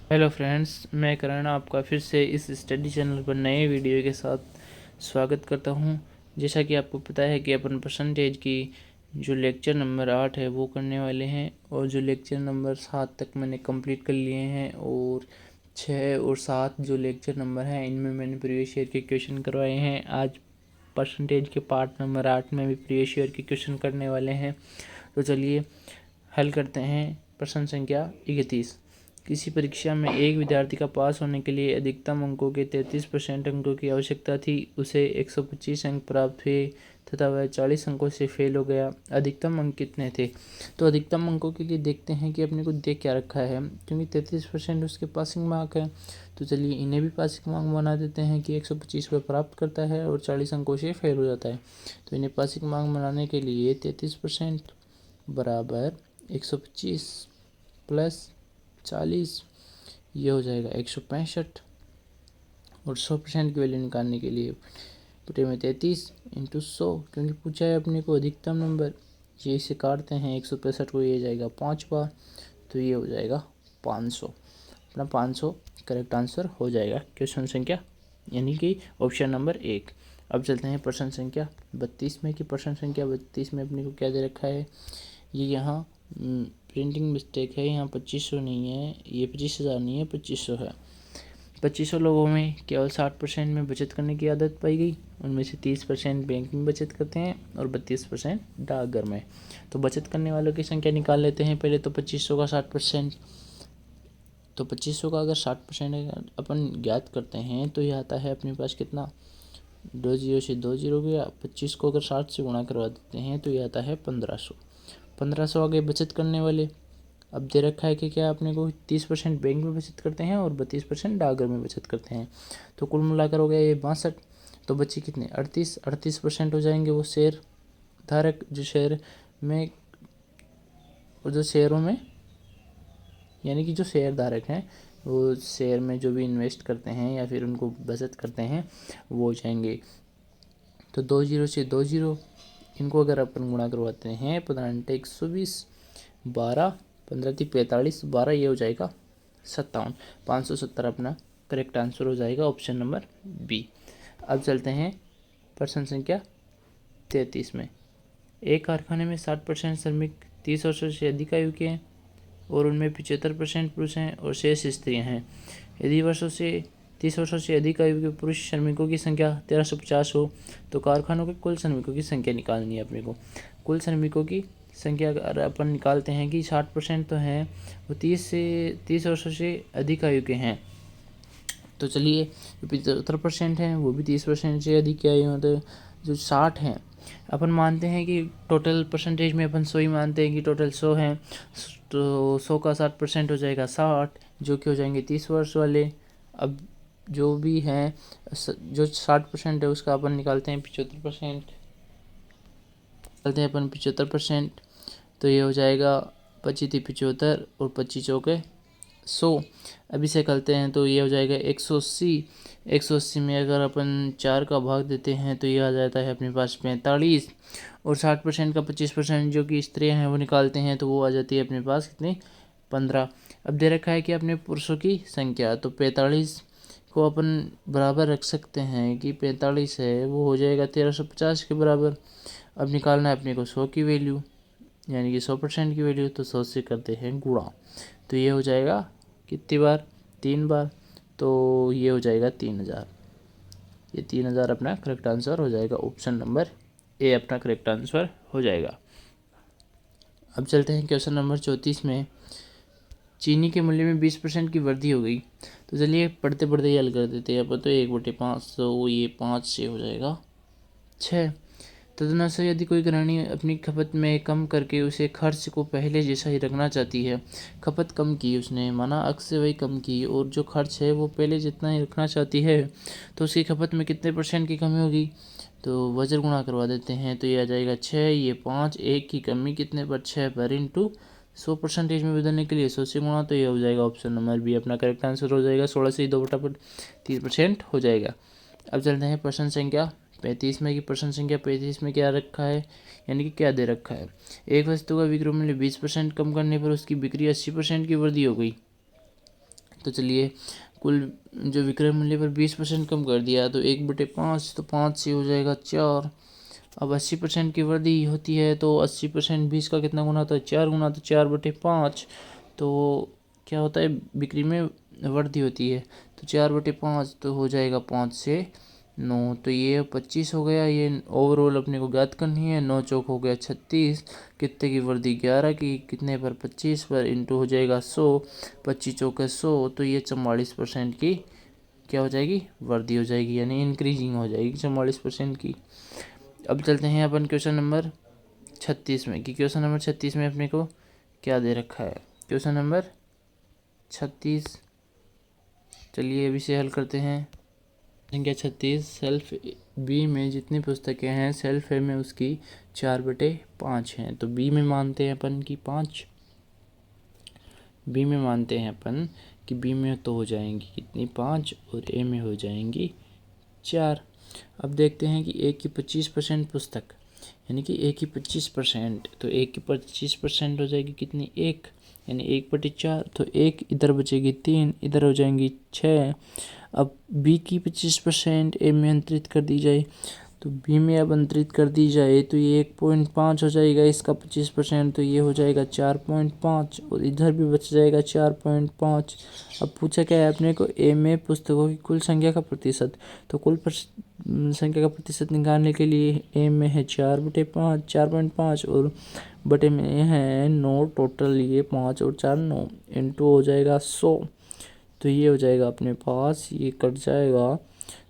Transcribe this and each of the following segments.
Hello friends, मैं करण आपका फिर से इस स्टडी चैनल पर नए वीडियो के साथ स्वागत करता हूं। जैसा कि आपको पता है कि अपन परसेंटेज की जो लेक्चर नंबर 8 है वो करने वाले हैं, और जो लेक्चर नंबर 7 तक मैंने कंप्लीट कर लिए हैं, और 6 और 7 जो लेक्चर नंबर हैं इनमें मैंने प्रीवियस ईयर के क्वेश्चन करवाए हैं। आज परसेंटेज के पार्ट नंबर 8 में भी प्रीवियस ईयर के क्वेश्चन करने वाले हैं। तो चलिए हल करते हैं। प्रश्न संख्या 31। किसी परीक्षा में एक विद्यार्थी का पास होने के लिए अधिकतम अंकों के 33% अंकों की आवश्यकता थी। उसे 125 अंक प्राप्त हुए तथा वह 40 अंकों से फेल हो गया। अधिकतम अंक कितने थे? तो अधिकतम अंकों के लिए देखते हैं कि अपने को दे क्या रखा है, क्योंकि 33% उसके पासिंग मार्क है। तो चलिए इन्हें भी पासिंग मार्क बना देते हैं कि 125 वह प्राप्त करता है और 40 अंकों से फेल हो जाता है। तो इन्हें पासिंग मार्क बनाने के लिए 33% बराबर 125 प्लस 40, ये हो जाएगा 165। और 100% की वैल्यू निकालने के लिए पुटे में 33 इंटू 100, क्योंकि पूछा है अपने को अधिकतम नंबर। ये इसे काटते हैं 165 को, ये जाएगा 5 बार, तो ये हो जाएगा 500। अपना 500 करेक्ट आंसर हो जाएगा क्वेश्चन संख्या यानी कि ऑप्शन नंबर 1। अब चलते हैं प्रश्न संख्या 32 में। कि प्रश्न संख्या 32 में अपने को क्या दे रखा है। ये यहाँ प्रिंटिंग मिस्टेक है, यहाँ 2500 नहीं है, ये 25,000 नहीं है, 2500 है। 2500 लोगों में केवल 60% में बचत करने की आदत पाई गई। उनमें से 30% बैंक में बचत करते हैं और 32% डाकघर में। तो बचत करने वालों की संख्या निकाल लेते हैं पहले। तो 2500 का 60%, तो 2500 का अगर 60% अपन ज्ञात करते हैं तो ये आता है अपने पास कितना, 2 जीरो से 2 जीरो गया। 25 को अगर 60 से गुणा करवा देते हैं तो ये आता है 1500। 1500 आगे बचत करने वाले। अब दे रखा है कि क्या अपने को 30% बैंक में बचत करते हैं और 32% डाकघर में बचत करते हैं। तो कुल मिलाकर हो गया ये 62। तो बच्चे कितने, 38% हो जाएंगे वो शेयर धारक जो शेयर में, और जो शेयरों में यानी कि जो शेयर धारक हैं वो शेयर में जो भी इन्वेस्ट करते हैं या फिर उनको बचत करते हैं वो हो जाएंगे। तो 2 जीरो से 2 जीरो, इनको अगर अपन गुणा करवाते हैं 15 120, 12 15 45, 12 ये हो जाएगा 57। 570 अपना करेक्ट आंसर हो जाएगा ऑप्शन नंबर बी। अब चलते हैं प्रश्न संख्या 33 में। एक कारखाने में 60% श्रमिक 30 वर्षों से अधिक आयु के हैं और उनमें 75% पुरुष हैं और शेष स्त्रियां हैं। यदि 30 वर्षों से अधिक आयु के पुरुष श्रमिकों की संख्या 1350 हो तो कारखानों के कुल श्रमिकों की संख्या निकालनी है अपने को। कुल श्रमिकों की संख्या अगर अपन निकालते हैं कि 60% तो हैं वो 30 वर्षों से अधिक आयु के हैं। तो चलिए जो 75% हैं वो भी 30% से अधिक की आयु, तो जो 60 हैं अपन मानते हैं कि टोटल परसेंटेज में अपन 100 ही मानते हैं कि टोटल 100 हैं। तो 100 का 60% हो जाएगा 60, जो कि हो जाएंगे 30 वर्ष वाले। अब जो भी हैं जो 60% है उसका अपन निकालते हैं 75%, निकालते हैं अपन 75%। तो ये हो जाएगा 25 थी 75 और 25 चौके 100। अब इसे करते हैं तो ये हो जाएगा 180। 180 में अगर अपन 4 का भाग देते हैं तो ये आ जाता है अपने पास 45, और 60% का 25% जो कि स्त्रियाँ हैं वो निकालते हैं तो वो आ जाती है अपने पास कितनी, 15। अब दे रखा है कि अपने पुरुषों की संख्या, तो 45 को अपन बराबर रख सकते हैं कि 45 है वो हो जाएगा 1350 के बराबर। अब निकालना है अपने को 100 की वैल्यू, यानी कि 100% की वैल्यू, तो 100 से करते हैं गुणा। तो ये हो जाएगा कितनी बार, 3 बार, तो ये हो जाएगा 3000। ये 3000 अपना करेक्ट आंसर हो जाएगा। ऑप्शन नंबर ए अपना करेक्ट आंसर हो जाएगा। अब चलते हैं क्वेश्चन नंबर 34 में। चीनी के मूल्य में 20% की वृद्धि हो गई। तो चलिए पढ़ते पढ़ते ही हल कर देते हैं अपन। तो 1/5, तो ये 5 से हो जाएगा 6। तदनुसार यदि कोई गृहिणी अपनी खपत में कम करके उसे खर्च को पहले जैसा ही रखना चाहती है, खपत कम की उसने, माना अक्स से वही कम की, और जो खर्च है वो पहले जितना ही रखना चाहती है, तो उसकी खपत में कितने % की कमी होगी। तो वजर गुणा करवा देते हैं तो ये आ जाएगा 6, ये 5, 1 की कमी कितने पर, 6 पर, इंटू 100% में बदलने के लिए 100 से गुणा, तो ये हो जाएगा ऑप्शन नंबर बी अपना करेक्ट आंसर हो जाएगा। 16 से 2/30% हो जाएगा। अब चलते हैं प्रश्न संख्या 35 में। कि प्रश्न संख्या 35 में क्या रखा है, यानी कि क्या दे रखा है। एक वस्तु का विक्रय मूल्य 20% कम करने पर उसकी बिक्री 80% की वृद्धि हो गई। तो चलिए कुल जो विक्रय मूल्य पर 20% कम कर दिया तो 1/5, तो 5 से हो जाएगा 4। अब 80% की वृद्धि होती है तो 80% 20 का कितना गुना होता है, 4 गुना, तो 4/5। तो क्या होता है, बिक्री में वृद्धि होती है, तो 4/5 तो हो जाएगा 5 से 9, तो ये 25 हो गया। ये ओवरऑल अपने को ज्ञात करनी है। 9 चौक हो गया 36, कितने की वृद्धि 11 की, कितने पर 25 पर, इंटू हो जाएगा 100, 25 चौके 100, तो ये 44% की क्या हो जाएगी, वृद्धि हो जाएगी, यानी इंक्रीजिंग हो जाएगी 44% की। अब चलते हैं अपन क्वेश्चन नंबर 36 में, कि क्वेश्चन नंबर 36 में अपने को क्या दे रखा है। क्वेश्चन नंबर 36, चलिए अभी से हल करते हैं। संख्या 36, सेल्फ बी में जितनी पुस्तकें हैं सेल्फ ए में उसकी 4/5 हैं। तो बी में मानते हैं अपन की 5, बी में मानते हैं अपन कि बी में तो हो जाएंगी कितनी 5, और ए में हो जाएंगी 4। अब देखते हैं कि ए की 25% पुस्तक, यानी कि ए की 25%, तो ए की 25% हो जाएगी कितनी 1, यानी 1/4, तो 1 इधर बचेगी 3, इधर हो जाएंगी 6। अब बी की 25% ए में अंतरित कर दी जाए, तो बी में अब अंतरित कर दी जाए तो ये 1.5 हो जाएगा, इसका 25%, तो ये हो जाएगा 4.5, और इधर भी बच जाएगा 4.5। अब पूछा क्या है अपने को, ए में पुस्तकों की कुल संख्या का प्रतिशत, तो कुल संख्या का प्रतिशत निकालने के लिए ए में है 4/5, 4.5, और बटे में है 9, टोटल ये 5 और 4 9, इंटू हो जाएगा 100, तो ये हो जाएगा अपने पास, ये कट जाएगा,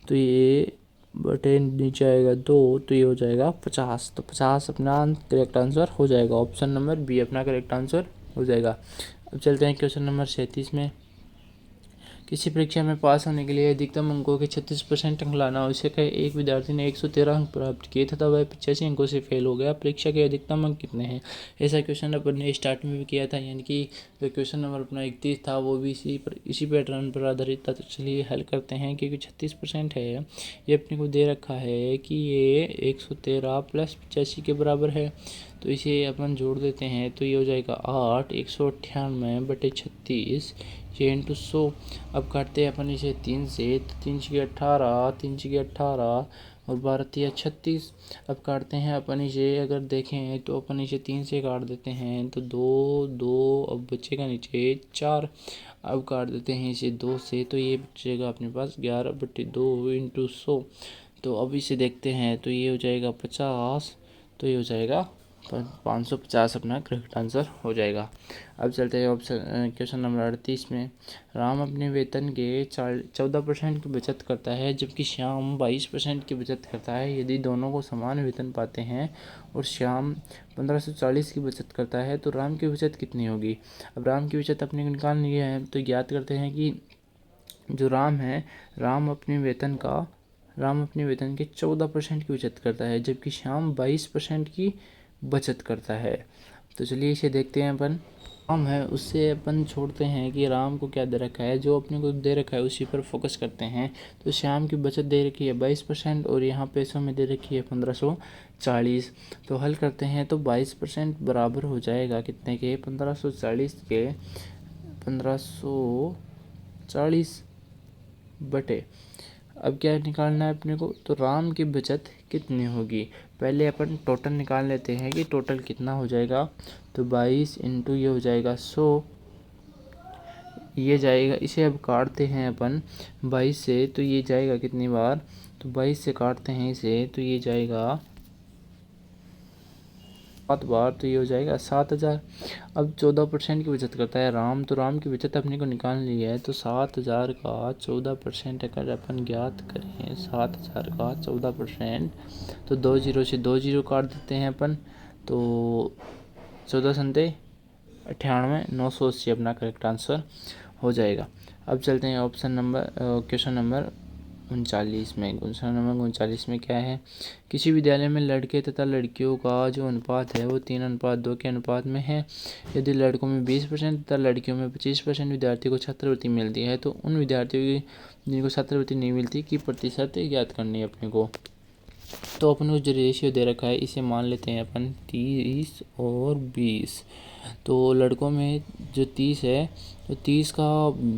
तो ये बटे नीचे आएगा 2, तो ये हो जाएगा 50, तो 50 अपना करेक्ट आंसर हो जाएगा। ऑप्शन नंबर बी अपना करेक्ट आंसर हो जाएगा। अब चलते हैं क्वेश्चन नंबर 37 में। किसी परीक्षा में पास होने के लिए अधिकतम अंकों के 36% अंक लाना आवश्यक है। एक विद्यार्थी ने 113 अंक प्राप्त किए तथा वह 85 अंकों से फेल हो गया। परीक्षा के अधिकतम अंक कितने हैं? ऐसा क्वेश्चन अपन ने स्टार्ट में भी किया था, यानी कि जो क्वेश्चन नंबर अपना 31 था वो भी इसी पैटर्न पर आधारित था। तो चलिए हल करते हैं, क्योंकि 36% है ये अपने को दे रखा है कि ये 113 + 85 के बराबर है, तो इसे अपन जोड़ देते हैं, तो ये हो जाएगा 8, 198/36, ये इंटू 100। अब काटते हैं अपन इसे 3 से, तो 3 छः 18, 3 छः 18 और 12 36। अब काटते हैं अपन इसे, अगर देखें तो अपन इसे 3 से काट देते हैं, तो 2 2, अब बचेगा नीचे 4। अब काट देते हैं इसे 2 से, तो ये बचेगा अपने पास 11/2 इंटू 100। तो अब इसे देखते हैं, तो ये हो जाएगा 50, तो ये हो जाएगा 550 अपना करेक्ट आंसर हो जाएगा। अब चलते हैं ऑप्शन क्वेश्चन नंबर 38 में। राम अपने वेतन के 14% की बचत करता है, जबकि श्याम 22% की बचत करता है। यदि दोनों को समान वेतन पाते हैं और श्याम 1540 की बचत करता है, तो राम की बचत कितनी होगी? अब राम की बचत अपने को निकालनी है, तो ज्ञात करते हैं कि जो राम है, राम अपने वेतन के 14% की बचत करता है, जबकि श्याम 22% की बचत करता है। तो चलिए इसे देखते हैं अपन। राम है उससे अपन छोड़ते हैं कि राम को क्या दे रखा है, जो अपने को दे रखा है उसी पर फोकस करते हैं। तो श्याम की बचत दे रखी है 22%, और यहाँ पैसों में दे रखी है 1540। तो हल करते हैं, तो 22% बराबर हो जाएगा कितने के, 1540 के, 1540 बटे, अब क्या निकालना है अपने को, तो राम की बचत कितनी होगी। पहले अपन टोटल निकाल लेते हैं कि टोटल कितना हो जाएगा, तो 22 इंटू ये हो जाएगा 100, ये जाएगा, इसे अब काटते हैं अपन 22 से, तो ये जाएगा कितनी बार, तो 22 से काटते हैं इसे, तो ये जाएगा 7 बार, तो ये हो जाएगा 7000। अब 14% की बचत करता है राम, तो राम की बचत अपने को निकाल ली है, तो 7000 का 14% अगर अपन ज्ञात करें, 7000 का 14%, तो 2 जीरो से 2 जीरो काट देते हैं अपन, तो 14 संते 98, 980 अपना करेक्ट आंसर हो जाएगा। अब चलते हैं ऑप्शन नंबर क्वेश्चन नंबर 39 में। क्वेश्चन नंबर 39 में क्या है, किसी विद्यालय में लड़के तथा लड़कियों का जो अनुपात है वो 3:2 के अनुपात में है। यदि लड़कों में 20% तथा लड़कियों में 25% विद्यार्थियों को छात्रवृत्ति मिलती है, तो उन विद्यार्थियों की जिनको छात्रवृत्ति नहीं मिलती की प्रतिशत ज्ञात करनी है अपने को। तो अपन को जो रेशियो दे रखा है इसे मान लेते हैं अपन 30 और 20। तो लड़कों में जो 30 है तो 30 का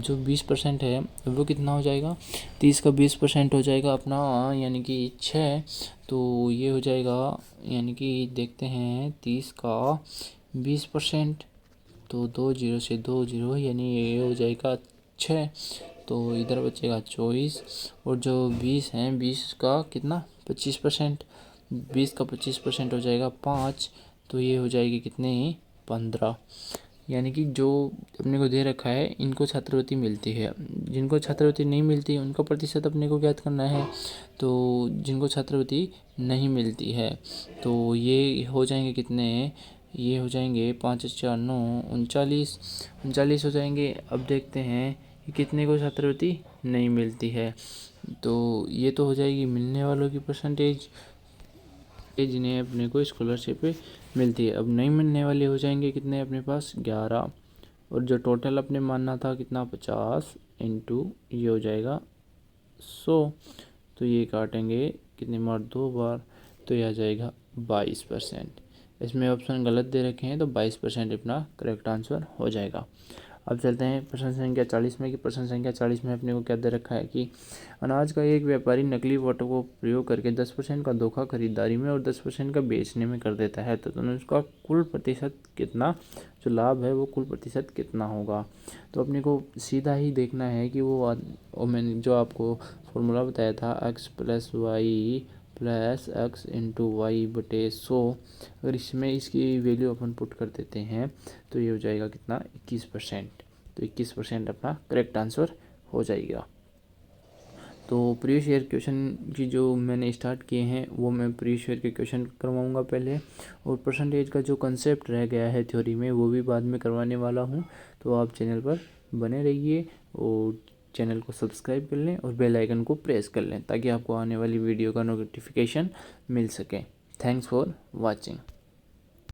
जो 20% है वो कितना हो जाएगा, 30 का 20% हो जाएगा अपना यानी कि 6। तो ये हो जाएगा यानी कि देखते हैं 30 का 20%, तो 2 0 से 2 0 यानी ये हो जाएगा 6। तो इधर बचेगा 24 और जो 20 हैं 20 का कितना 25%, 20 का 25% हो जाएगा 5। तो ये हो जाएगी कितने 15। यानी कि जो अपने को दे रखा है इनको छात्रवृत्ति मिलती है, जिनको छात्रवृत्ति नहीं मिलती उनका प्रतिशत अपने को ज्ञात करना है। तो जिनको छात्रवृत्ति नहीं मिलती है तो ये हो जाएंगे कितने, ये हो जाएंगे 5 4 9 39 हो जाएंगे। अब देखते हैं कि कितने को छात्रवृत्ति नहीं मिलती है। तो ये तो हो जाएगी मिलने वालों की परसेंटेज, जिन्हें अपने को स्कॉलरशिप मिलती है। अब नहीं मिलने वाले हो जाएंगे कितने अपने पास 11, और जो टोटल अपने मानना था कितना 50 इंटू ये हो जाएगा 100। तो ये काटेंगे कितने बार 2 बार, तो ये आ जाएगा 22%। इसमें ऑप्शन गलत दे रखे हैं तो 22% अपना करेक्ट आंसर हो जाएगा। अब चलते हैं प्रश्न संख्या 40 में कि प्रश्न संख्या 40 में अपने को क्या दे रखा है कि अनाज का एक व्यापारी नकली फोटो को प्रयोग करके 10% का धोखा खरीदारी में और 10% का बेचने में कर देता है, तो उसका कुल प्रतिशत कितना, जो लाभ है वो कुल प्रतिशत कितना होगा। तो अपने को सीधा ही देखना है कि वो मैंने जो आपको फॉर्मूला बताया था x + y + x into Y बटे 100, अगर इसमें इसकी वैल्यू अपन पुट कर देते हैं तो ये हो जाएगा कितना 21%। तो 21% अपना करेक्ट आंसर हो जाएगा। तो प्रीवियस ईयर क्वेश्चन की जो मैंने स्टार्ट किए हैं वो मैं प्रीवियस ईयर के क्वेश्चन करवाऊंगा पहले, और परसेंटेज का जो कंसेप्ट रह गया है थ्योरी में वो भी बाद में करवाने वाला हूँ। तो आप चैनल पर बने रहिए और चैनल को सब्सक्राइब कर लें और बेल आइकन को प्रेस कर लें ताकि आपको आने वाली वीडियो का नोटिफिकेशन मिल सके। Thanks for watching.